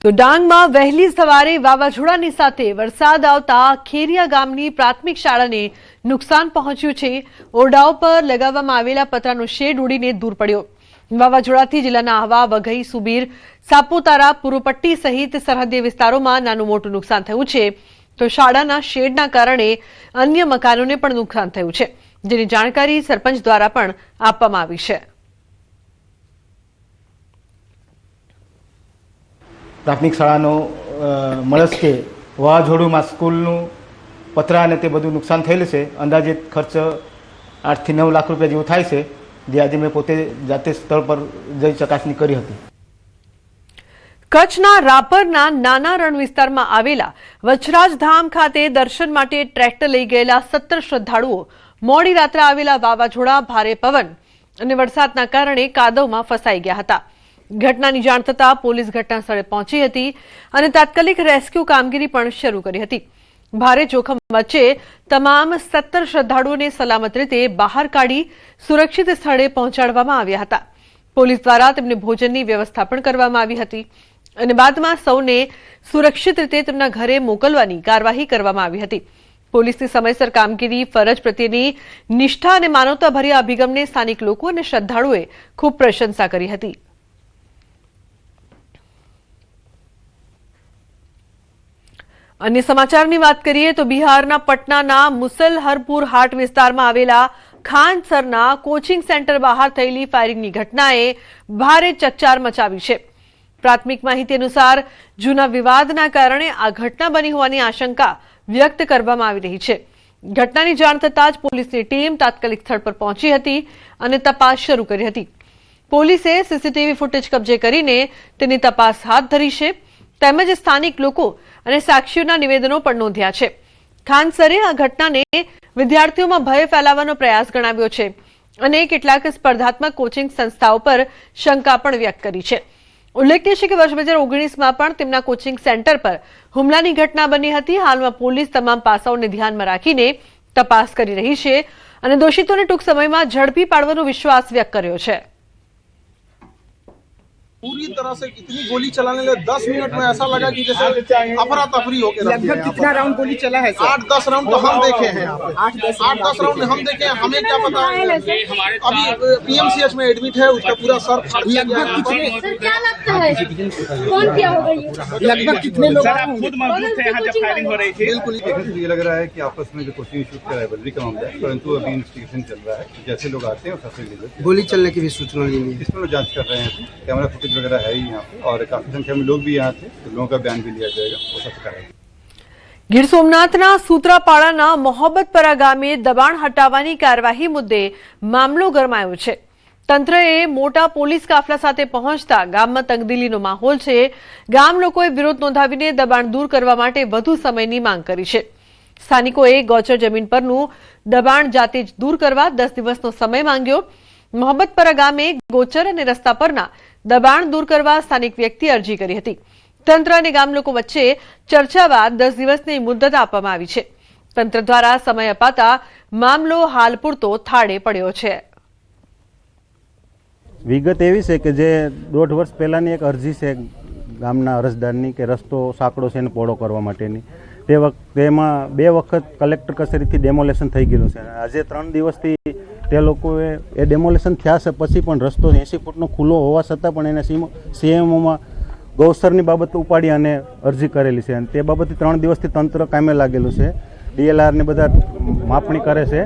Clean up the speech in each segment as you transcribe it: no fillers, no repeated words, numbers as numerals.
તો ડાંગમાં વહેલી સવારે વાવાઝોડાની સાથે વરસાદ આવતા ખેરિયા ગામની પ્રાથમિક શાળાને નુકસાન પહોંચ્યું છે। ઓરડાઓ પર લગાવવામાં આવેલા પતરાનો શેડ ઉડીને દૂર પડ્યો। વાવાઝોડાથી જિલ્લાના આહવા, વઘઈ, સુબીર, સાપુતારા, પૂર્વપટ્ટી સહિત સરહદી વિસ્તારોમાં નાનું મોટું નુકસાન થયું છે। તો શાળાના શેડના કારણે અન્ય મકાનોને પણ નુકસાન થયું છે, જેની જાણકારી સરપંચ દ્વારા પણ આપવામાં આવી છે। પ્રાથમિક શાળાનો મળસ્કે વાવાઝોડુમાં સ્કૂલનું પતરા અને તે બધું નુકસાન થયેલું છે। અંદાજિત ખર્ચ 8 થી 9 લાખ રૂપિયા જેવું થાય છે, જે આજે મેં પોતે જાતે સ્થળ પર જઈ ચકાસણી કરી હતી। કચ્છના રાપરના નાના રણ વિસ્તારમાં આવેલા વચરાજ ધામ ખાતે દર્શન માટે ટ્રેક્ટર લઈ ગયેલા 17 શ્રદ્ધાળુઓ મોડી રાત્રે આવેલા વાવાઝોડા, ભારે પવન અને વરસાદના કારણે કાદવમાં ફસાઈ ગયા હતા। ઘટનાની જાણ થતાં પોલીસ ઘટના સ્થળે પહોંચી હતી અને તાત્કાલિક રેસ્ક્યુ કામગીરી પણ શરૂ કરી હતી। ભારે જોખમ વચ્ચે તમામ 17 શ્રદ્ધાળુઓને સલામત રીતે બહાર કાઢી સુરક્ષિત સ્થળે પહોંચાડવામાં આવ્યા હતા। પોલીસ દ્વારા તેમને ભોજનની વ્યવસ્થા પણ કરવામાં આવી હતી અને બાદમાં સૌને સુરક્ષિત રીતે તેમના ઘરે મોકલવાની કાર્યવાહી કરવામાં આવી હતી। પોલીસની સમયસર કામગીરી, ફરજ પ્રત્યેની નિષ્ઠા અને માનવતાભર્યા અભિગમને સ્થાનિક લોકો અને શ્રદ્ધાળુઓએ ખૂબ પ્રશંસા કરી હતી। अन्य समाचार की बात करिए तो बिहारना पटना मुसलहरपुर हाट विस्तार में आवेला खानसरना कोचिंग सेंटर बहार थयेली फायरिंगनी घटनाए भारे चकचार मचावी छे। प्राथमिक माहिती अनुसार जूना विवादना कारणे आ घटना बनी होवानी आशंका व्यक्त करवामां आवी रही छे। घटनानी जाण थतां ज पोलीसनी टीम तात्कालिक स्थळ पर पहोंची हती अने तपास शरू करी हती। पोलीसे सीसीटीवी फूटेज कब्जे करीने तेनी तपास हाथ धरी छे, તેમજ સ્થાનિક લોકો અને સાક્ષીઓના નિવેદનો પણ નોંધ્યા છે। ખાનસરે આ ઘટનાને વિદ્યાર્થીઓમાં ભય ફેલાવવાનો પ્રયાસ ગણાવ્યો છે અને કેટલાક સ્પર્ધાત્મક કોચિંગ સંસ્થાઓ પર શંકા પણ વ્યક્ત કરી છે। ઉલ્લેખનીય છે કે વર્ષ 2019માં પણ તેમના કોચિંગ સેન્ટર પર હુમલાની ઘટના બની હતી। હાલમાં પોલીસ તમામ પાસાઓને ધ્યાનમાં રાખીને તપાસ કરી રહી છે અને દોષિતોને ટૂંક સમયમાં ઝડપી પાડવાનો વિશ્વાસ વ્યક્ત કર્યો છે। पूरी तरह से इतनी गोली चलाने लगे 10 मिनट में ऐसा लगा कि जैसे अफरा तफरी हो गया। लगभग कितना राउंड गोली चला है? 8-10 राउंड तो हम देखे हैं। 8-10 राउंड हम देखे हैं, हमें क्या पता। अभी पीएमसीएच में एडमिट है, उसका पूरा सर फट गया। क्या लगता है कौन किया होगा ये? लगभग कितने लोग खुद मौजूद थे यहाँ जब फायरिंग हो रही थी? बिल्कुल ये लग रहा है कि आपस में जो कोचिंग इंस्टीट्यूट का राइवलरी का मामला है, परंतु अभी इन्वेस्टिगेशन चल रहा है। जैसे लोग आते हैं उससे गोली चलने की भी सूचना मिली है। इसमें जांच कर रहे हैं। कैमरा फुटेज वगैरह है ही यहाँ पे और काफी संख्या में लोग भी यहाँ थे, तो लोगों का बयान भी लिया जाएगा। वो सब करेंगे। ગીર સોમનાથના સૂત્રાપાડાના મોહબ્બતપરા ગામે દબાણ હટાવવાની કાર્યવાહી મુદ્દે મામલો ગરમાયો છે। તંત્રએ મોટા પોલીસ કાફલા સાથે પહોંચતા ગામમાં તંગદિલીનો માહોલ છે। ગામ લોકોએ વિરોધ નોંધાવીને દબાણ દૂર કરવા માટે વધુ સમયની માંગ કરી છે। સ્થાનિકોએ ગોચર જમીન પરનું દબાણ જાતે જ દૂર કરવા 10 દિવસનો સમય માંગ્યો। મોહબ્બતપરા ગામે ગોચર અને રસ્તા પરના દબાણ દૂર કરવા સ્થાનિક વ્યક્તિએ અરજી કરી હતી। તંત્ર અને ગામ લોકો વચ્ચે ચર્ચા બાદ 10 દિવસની મુદત આપવામાં આવી છે। તંત્ર દ્વારા સમય અપાતા મામલો હાલ પૂરતો થાળે પડ્યો છે। વિગત એવી છે કે જે 1.5 વર્ષ પહેલાંની એક અરજી છે ગામના અરજદારની કે રસ્તો સાંકડો છે એને પહોળો કરવા માટેની, તે વખતેમાં 2 વખત કલેક્ટર કચેરીથી ડેમોલેશન થઈ ગયેલું છે। આજે 3 દિવસથી તે લોકોએ એ ડેમોલેશન થયા છે પછી પણ રસ્તો 80 ફૂટનો ખુલ્લો હોવા છતાં પણ એને સીએમઓમાં ગૌસરની બાબત ઉપાડી અને અરજી કરેલી છે અને તે બાબતથી 3 દિવસથી તંત્ર કામે લાગેલું છે। ડીએલઆરને બધા માપણી કરે છે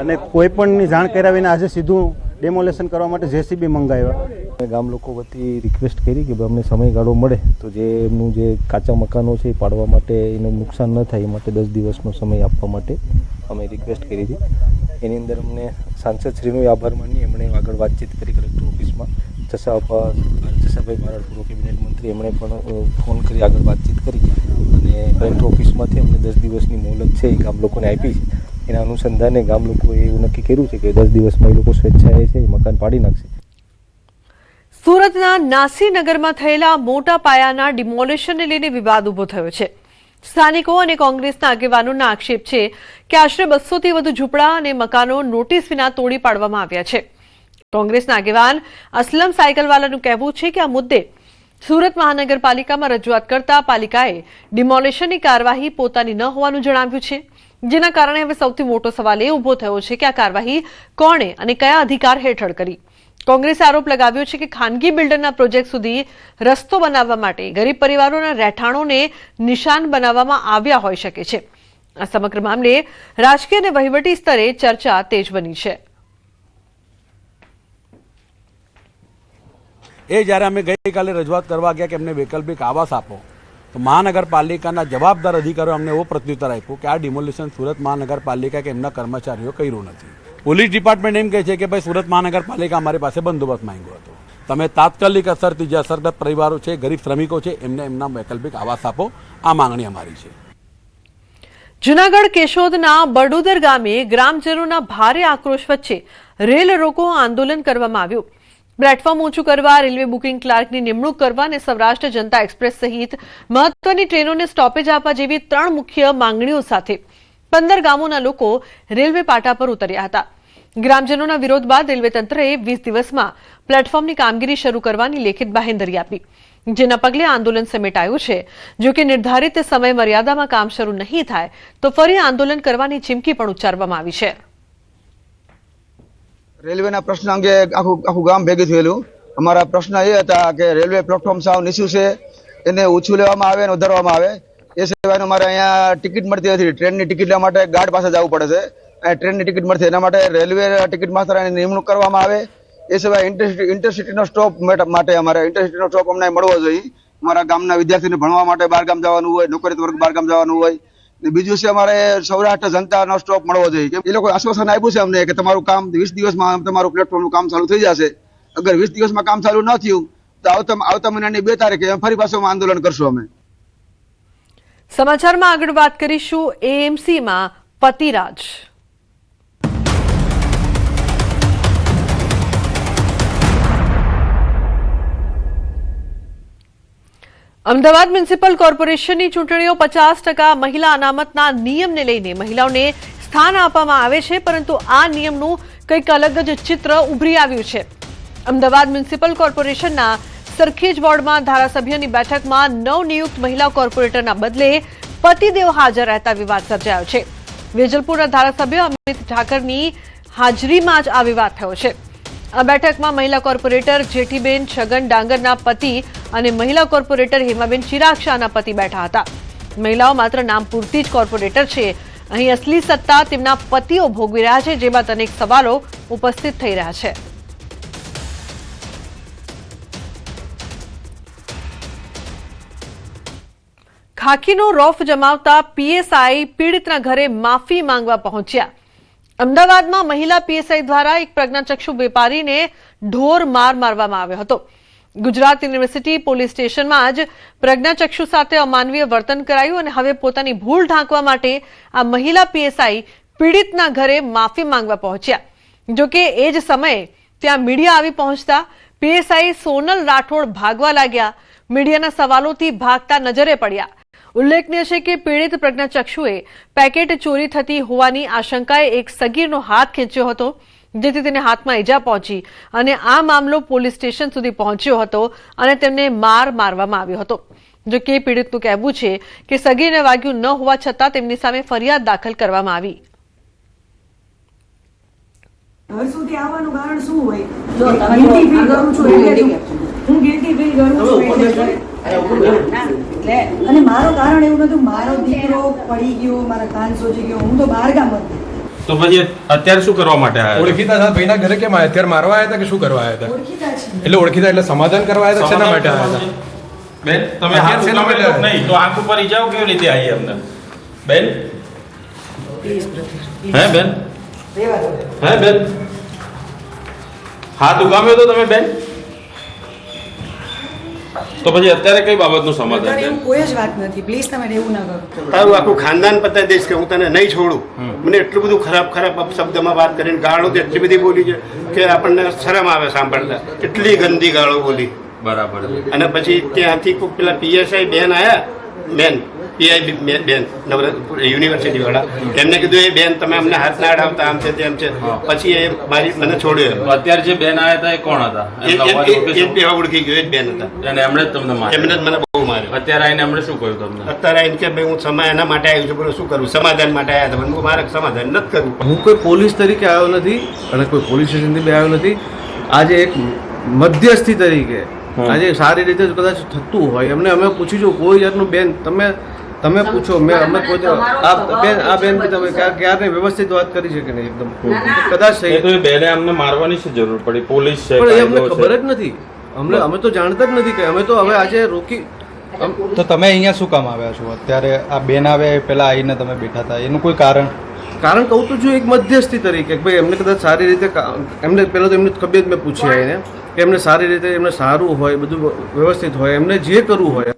અને કોઈ પણની જાણ કર્યા વિના આજે સીધું ડેમોલેશન કરવા માટે જેસીબી મંગાવ્યા। ગામ લોકો વતી રિક્વેસ્ટ કરી કે અમને સમયગાળો મળે તો જે એમનું જે કાચા મકાનો છે એ પાડવા માટે એનું નુકસાન ન થાય એ માટે 10 દિવસનો સમય આપવા માટે અમે રિક્વેસ્ટ કરી હતી। એની અંદર અમને સાંસદશ્રીનો આભાર માની એમણે આગળ વાતચીત કરી કલેક્ટર ઓફિસમાં। જસાભાઈ બારડ પૂર્વ કેબિનેટ મંત્રી એમણે પણ ફોન કરી આગળ વાતચીત કરી અને કલેક્ટર ઓફિસમાંથી અમને 10 દિવસની મોહલત છે એ ગામ લોકોને આપી છે। એના અનુસંધાને ગામ લોકોએ એવું નક્કી કર્યું છે કે 10 દિવસમાં એ લોકો સ્વેચ્છાએ છે એ મકાન પાડી નાખશે। સુરતના નાસીનગરમાં થયેલા મોટા પાયાના ડિમોલેશનને લઈને વિવાદ ઉભો થયો છે। સ્થાનિકો અને કોંગ્રેસના આગેવાનોના આક્ષેપ છે કે આશરે 200થી વધુ ઝૂંપડા અને મકાનો નોટિસ વિના તોડી પાડવામાં આવ્યા છે। કોંગ્રેસના આગેવાન અસલમ સાયકલવાલાનું કહેવું છે કે આ મુદ્દે સુરત મહાનગરપાલિકામાં રજૂઆત કરતા પાલિકાએ ડિમોલેશનની કાર્યવાહી પોતાની ન હોવાનું જણાવ્યું છે, જેના કારણે હવે સૌથી મોટો સવાલ એ ઊભો થયો છે કે આ કાર્યવાહી કોણે અને કયા અધિકાર હેઠળ કરી। કોંગ્રેસે આરોપ લગાવ્યો છે કે ખાનગી બિલ્ડરના પ્રોજેક્ટ સુધી રસ્તો બનાવવા માટે ગરીબ પરિવારોના રહેઠાણોને નિશાન બનાવવામાં આવ્યા હોઈ શકે છે। આ સમગ્ર મામલે રાજકીય અને વહીવટી સ્તરે ચર્ચા તેજ બની છે। એ જ્યારે અમે ગઈકાલે રજૂઆત કરવા ગયા કે એમને વૈકલ્પિક આવાસ આપો, તો મહાનગરપાલિકાના જવાબદાર અધિકારીઓ અમને એવો પ્રત્યુત્તર આપ્યો કે આ ડિમોલિશન સુરત મહાનગરપાલિકા કે એમના કર્મચારીઓ કર્યું નથી। પોલીસ ડિપાર્ટમેન્ટ એમ કહે છે કે ભાઈ સુરત મહાનગરપાલિકા અમારી પાસે બંદોબસ્ત માંગ્યો હતો, તમે તાત્કાલિક અસરથી જે અસરગ્રસ્ત પરિવારો છે, ગરીબ શ્રમિકો છે, એમને એમના વૈકલ્પિક આવાસ આપો, આ માંગણી અમારી છે। જૂનાગઢ કેશોદના બડુદર ગામે ગ્રામજનોના ભારે આક્રોશ વચ્ચે રેલ રોકો આંદોલન કરવામાં આવ્યું। પ્લેટફોર્મ ઊંચું કરવા, રેલવે બુકિંગ ક્લાર્કની નિમણૂક કરવા અને સૌરાષ્ટ્ર જનતા એક્સપ્રેસ સહિત મહત્વની ટ્રેનોને સ્ટોપેજ આપવા જેવી 3 મુખ્ય માંગણીઓ સાથે 15 ગામોના લોકો રેલવે પાટા પર ઉતર્યા હતા। ગ્રામજનોના વિરોધ બાદ રેલવે તંત્રએ 20 દિવસમાં પ્લેટફોર્મની કામગીરી શરૂ કરવાની લેખિત બાહેંધરી આપી, જેના પગલે આંદોલન સમેટાયું છે। જો કે નિર્ધારિત સમય મર્યાદામાં કામ શરૂ નહીં થાય તો ફરી આંદોલન કરવાની ચીમકી પણ ઉચ્ચારવામાં આવી છે। રેલવેના પ્રશ્ન અંગે આખું ગામ ભેગી થયેલું। અમારા પ્રશ્ન એ હતા કે રેલવે પ્લેટફોર્મ સાવ નીચું છે, એને ઊંચું લેવામાં આવે અને વધારવામાં આવે। એ સિવાયનું અમારે અહીંયા ટિકિટ મળતી નથી, ટ્રેનની ટિકિટ લેવા માટે ગાર્ડ પાસે જવું પડે છે, અને ટ્રેનની ટિકિટ મળતી એના માટે રેલવે ટિકિટ માસ્ટરની નિમણૂક કરવામાં આવે। એ સિવાય ઇન્ટરસિટીનો સ્ટોપ માટે અમારે ઇન્ટરસિટીનો સ્ટોપ અમને મળવો જોઈએ। અમારા ગામના વિદ્યાર્થીઓને ભણવા માટે બહારગામ જવાનું હોય, નોકરી વર્ગ બહારગામ જવાનું હોય। બીજું છે અમારે સૌરાષ્ટ્ર જનતાનો સ્ટોપ મળવો જોઈએ। એ લોકો આશ્વાસન આપ્યું છે અમને કે તમારું કામ 20 દિવસમાં તમારું પ્લેટફોર્મનું કામ ચાલુ થઈ જશે। અગર 20 દિવસમાં કામ ચાલુ ન થયું તો આવતા મહિનાની 2 તારીખે ફરી પાછું આંદોલન કરશું અમે। સમાચારમાં આગળ વાત કરીશું એએમસીમાં પતિરાજ। અમદાવાદ મ્યુનિસિપલ કોર્પોરેશનની ચૂંટણીઓ 50% મહિલા અનામતના નિયમને લઈને મહિલાઓને સ્થાન આપવામાં આવે છે, પરંતુ આ નિયમનું કંઈક અલગ જ ચિત્ર ઉભરી આવ્યું છે। અમદાવાદ મ્યુનિસિપલ કોર્પોરેશનના સરખેજ વોર્ડમાં ધારાસભ્યની બેઠકમાં નવનિયુક્ત મહિલા કોર્પોરેટરના બદલે પતિદેવ હાજર રહેતા વિવાદ સર્જાયો છે। વેજલપુરના ધારાસભ્ય અમિત ઠાકરની હાજરીમાં જ આ વિવાદ થયો છે। આ બેઠકમાં મહિલા કોર્પોરેટર જેઠીબેન છગન ડાંગરના પતિ અને મહિલા કોર્પોરેટર હેમાબેન ચિરાગ શાહના પતિ બેઠા હતા। મહિલાઓ માત્ર નામ પૂરતી જ કોર્પોરેટર છે, અહીં અસલી સત્તા તેમના પતિઓ ભોગવી રહ્યા છે, જે બાદ અનેક સવાલો ઉપસ્થિત થઈ રહ્યા છે। ખાખીનો રોફ જમાવતા પીએસઆઈ પીડિતના ઘરે માફી માંગવા પહોંચ્યા। અમદાવાદમાં મહિલા પીએસઆઈ દ્વારા એક પ્રજ્ઞાચક્ષુ વેપારીને ઢોર માર મારવામાં આવ્યો હતો। ગુજરાત યુનિવર્સિટી પોલીસ સ્ટેશનમાં જ પ્રજ્ઞાચક્ષુ સાથે અમાનવીય વર્તન કરાયું અને હવે પોતાની ભૂલ ઢાંકવા માટે આ મહિલા પીએસઆઈ પીડિતના ઘરે માફી માંગવા પહોંચ્યા। જો કે એ જ સમયે ત્યાં મીડિયા આવી પહોંચતા પીએસઆઈ સોનલ રાઠોડ ભાગવા લાગ્યા। મીડિયાના સવાલોથી ભાગતા નજરે પડ્યા। ઉલ્લેખનીય છે કે પીડિત પ્રજ્ઞાચક્ષુએ પેકેટ ચોરી થતી હોવાની આશંકાએ એક સગીરનો હાથ ખેંચ્યો હતો, જેથી તેને હાથમાં ઈજા પહોંચી અને આ મામલો પોલીસ સ્ટેશન સુધી પહોંચ્યો હતો અને તેમને મારવામાં આવ્યો હતો। જો કે પીડિતનું કહેવું છે કે સગીરને વાગ્યું ન હોવા છતાં તેમની સામે ફરિયાદ દાખલ કરવામાં આવી। ઘર સુધી આવવાનું કારણ શું હોય? હું ગિલ્ટી ફીલ કરું છું અને મારું કારણ એવું નતું, મારો દીકરો પડી ગયો, મારા કાન સોજી ગયો, હું તો બહાર ગામ હતી। તો પછી અત્યારે શું કરવા માટે આવ્યા? ઓળખીતા હતા ભાઈના ઘરે કેમ આવ્યા? અત્યારે મારવા આવ્યા હતા કે શું કરવા આવ્યા હતા? ઓળખીતા છે એટલે ઓળખીતા એટલે સમાધાન કરવા આવ્યા હતા? શેના માટે આવ્યા હતા? બેન તમે હાથ ઉગામેલો નહીં તો આંખ ઉપર ઈજાઓ કેવી રીતે આવી અમને? બેન હે બેન હે બેન હાથ ઉગામ્યો તો તમે બેન? તો પછી અત્યારે કઈ બાબતનું સમાધાન છે? કોઈ જ વાત નથી, પ્લીઝ તમે એવું ના કરો। તારું આખું ખાનદાન પતાવી દઈશ કે હું તને નહીં છોડું। મને એટલું બધું ખરાબ શબ્દમાં વાત કરીને ગાળો તો એટલી બધી બોલી છે કે આપણને શરમ આવે સાંભળતા। એટલી ગંદી ગાળો બોલી। બરાબર। અને પછી ત્યાંથી પેલા પીએસઆઈ બેન આયા, બેન પીઆઈ બેન યુનિવર્સિટી વાળા એમને કીધું એ બેન તમે અમને હાથ ના અડાવતા આમ છે તેમ છે, પછી એ મારી મને છોડ્યો. અત્યારે જે બેન આવ્યા હતા એ કોણ હતા? એ જ બે ઓળખી ગયો, એ જ બેન હતા. અને એમણે જ તમને માર્યો? એમને જ મને બહુ માર્યો. અત્યારે આવીને એમણે શું કહ્યું તમને? અત્યારે આવીને કે ભાઈ હું એના માટે આવ્યું છું, પણ શું કરું, સમાધાન માટે આવ્યા હતા, પણ મારે સમાધાન નથી કરવું. હું કોઈ પોલીસ તરીકે આવ્યો નથી અને કોઈ પોલીસ સ્ટેશનથી બી આવ્યો નથી. આજે એક મધ્યસ્થી તરીકે આજે સારી રીતે કદાચ થતું હોય એમને અમે પૂછીશું કોઈ જાતનું બેન તમે પૂછો, અમે પોતે આ બેન બી તમે ક્યારે વ્યવસ્થિત વાત કરી છે કે નહીં એકદમ કદાચ એ તો એ બેને અમને મારવાની શું જરૂર પડી? પોલીસ છે, પણ એ અમને ખબર જ નથી. અમે તો જાણતા જ નથી કે અમે તો હવે આજે રોકી. તો તમે અહીંયા શું કામ આવ્યા છો અત્યારે? આ બેન આવે પહેલા આવીને તમે બેઠા હતા, એનું કોઈ કારણ કહું તો છું એક મધ્યસ્થી તરીકે ભાઈ એમને કદાચ સારી રીતે એમને પહેલાં તો એમની તબિયત મેં પૂછી આવીને કે એમને સારી રીતે એમને સારું હોય, બધું વ્યવસ્થિત હોય, એમને જે કરવું હોય